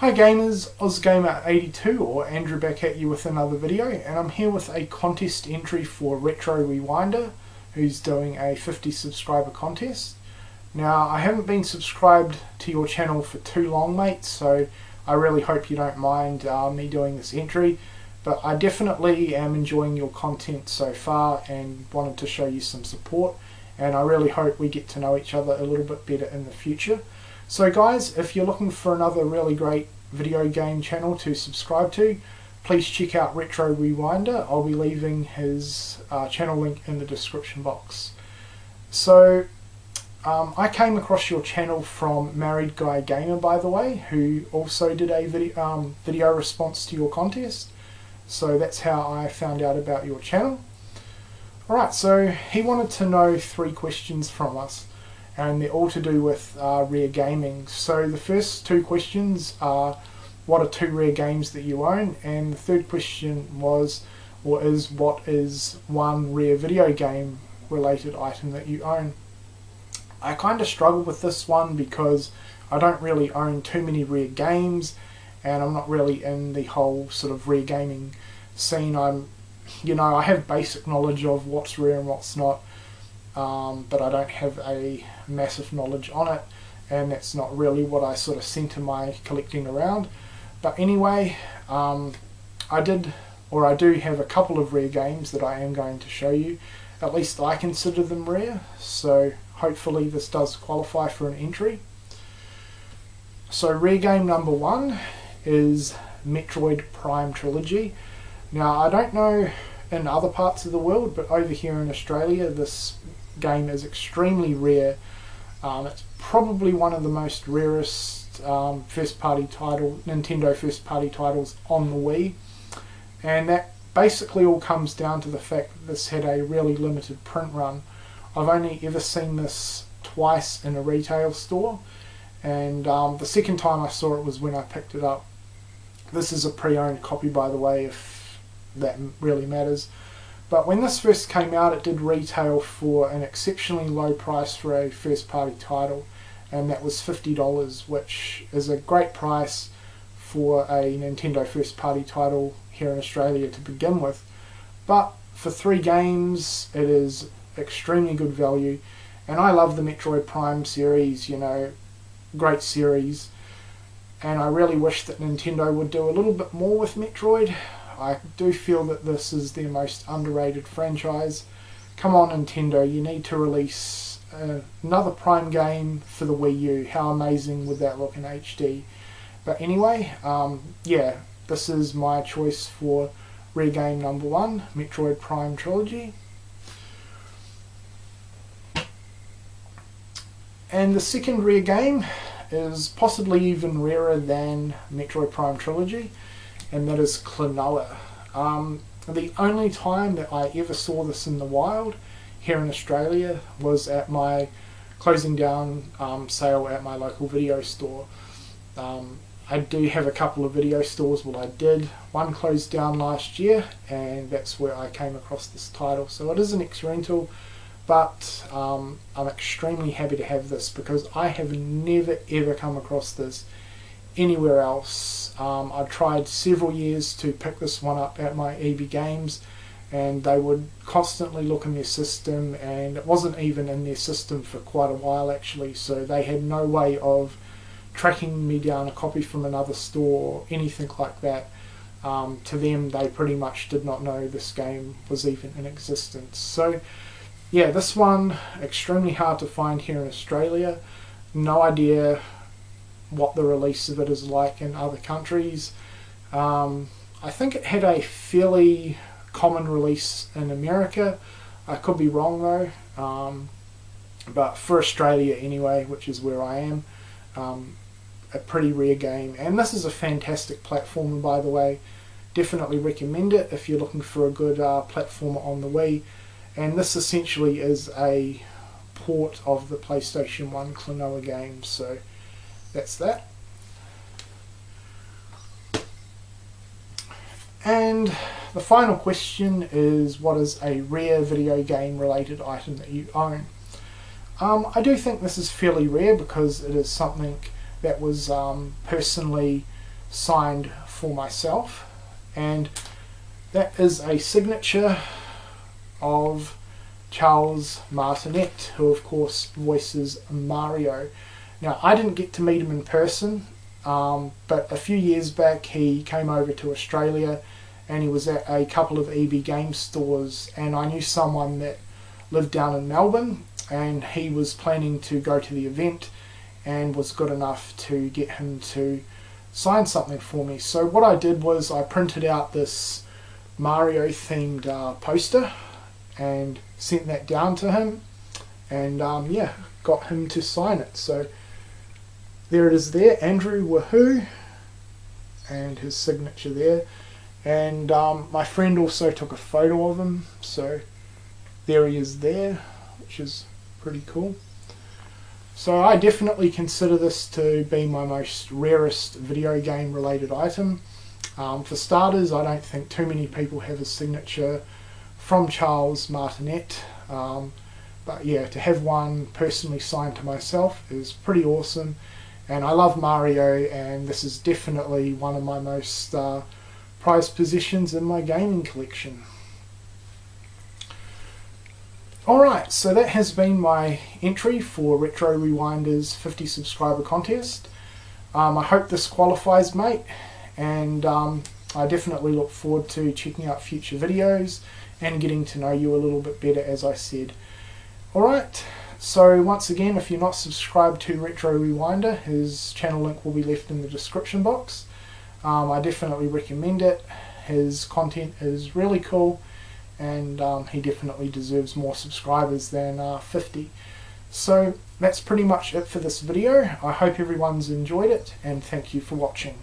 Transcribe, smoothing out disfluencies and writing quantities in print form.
Hi gamers, OzGamer82 or Andrew back at you with another video, and I'm here with a contest entry for RetroRewinder, who's doing a 50 subscriber contest. Now, I haven't been subscribed to your channel for too long, mate, so I really hope you don't mind me doing this entry, but I definitely am enjoying your content so far and wanted to show you some support, and I really hope we get to know each other a little bit better in the future. So guys, if you're looking for another really great video game channel to subscribe to, please check out RetroRewinder. I'll be leaving his channel link in the description box. So I came across your channel from Married Guy Gamer, by the way, who also did a video response to your contest. So that's how I found out about your channel. Alright, so he wanted to know 3 questions from us, and they're all to do with rare gaming. So the first 2 questions are, what are 2 rare games that you own? And the third question was, what is 1 rare video game related item that you own? I kind of struggle with this one because I don't really own too many rare games, and I'm not really in the whole sort of rare gaming scene. I have basic knowledge of what's rare and what's not, but I don't have a massive knowledge on it, and that's not really what I sort of center my collecting around. But anyway, I do have a couple of rare games that I am going to show you. At least I consider them rare, so hopefully this does qualify for an entry. So rare game number 1 is Metroid Prime Trilogy. Now, I don't know in other parts of the world, but over here in Australia this game is extremely rare. It's probably one of the most rarest Nintendo first party titles on the Wii, and that basically all comes down to the fact that this had a really limited print run. I've only ever seen this twice in a retail store, and the second time I saw it was when I picked it up. This is a pre-owned copy, by the way, if that really matters. But when this first came out, it did retail for an exceptionally low price for a first party title, and that was $50, which is a great price for a Nintendo first party title here in Australia to begin with. But for 3 games it is extremely good value, and I love the Metroid Prime series, great series, and I really wish that Nintendo would do a little bit more with Metroid. I do feel that this is their most underrated franchise. Come on, Nintendo, you need to release another Prime game for the Wii U. How amazing would that look in HD? But anyway, yeah, this is my choice for rare game number 1, Metroid Prime Trilogy. And the second rare game is possibly even rarer than Metroid Prime Trilogy, and that is Klonoa. The only time that I ever saw this in the wild here in Australia was at my closing down sale at my local video store. I do have a couple of video stores, well I did. One closed down last year, and that's where I came across this title. So it is an ex-rental, but I'm extremely happy to have this because I have never ever come across this anywhere else. I tried several years to pick this one up at my EB Games, and they would constantly look in their system, and it wasn't even in their system for quite a while actually, so they had no way of tracking me down a copy from another store or anything like that. To them, they pretty much did not know this game was even in existence. So yeah, this one extremely hard to find here in Australia. No idea what the release of it is like in other countries. I think it had a fairly common release in America. I could be wrong though, but for Australia anyway, which is where I am, a pretty rare game. And this is a fantastic platformer, by the way. Definitely recommend it if you're looking for a good platformer on the Wii. And this essentially is a port of the PlayStation 1 Klonoa game, so that's that. And the final question is, what is a rare video game related item that you own? I do think this is fairly rare because it is something that was personally signed for myself, and that is a signature of Charles Martinet, who of course voices Mario. Now, I didn't get to meet him in person, but a few years back he came over to Australia and he was at a couple of EB game stores, and I knew someone that lived down in Melbourne, and he was planning to go to the event and was good enough to get him to sign something for me. So what I did was I printed out this Mario themed poster and sent that down to him, and yeah, got him to sign it. So there it is there, Andrew Wahoo, and his signature there. And my friend also took a photo of him, so there he is there, which is pretty cool. So I definitely consider this to be my most rarest video game related item. For starters, I don't think too many people have a signature from Charles Martinet, but yeah, to have one personally signed to myself is pretty awesome. And I love Mario, and this is definitely one of my most prized possessions in my gaming collection. Alright, so that has been my entry for RetroRewinder's 50 subscriber contest. I hope this qualifies, mate, and I definitely look forward to checking out future videos and getting to know you a little bit better, as I said. Alright, so once again, if you're not subscribed to RetroRewinder, his channel link will be left in the description box. I definitely recommend it. His content is really cool, and he definitely deserves more subscribers than 50. So that's pretty much it for this video. I hope everyone's enjoyed it, and thank you for watching.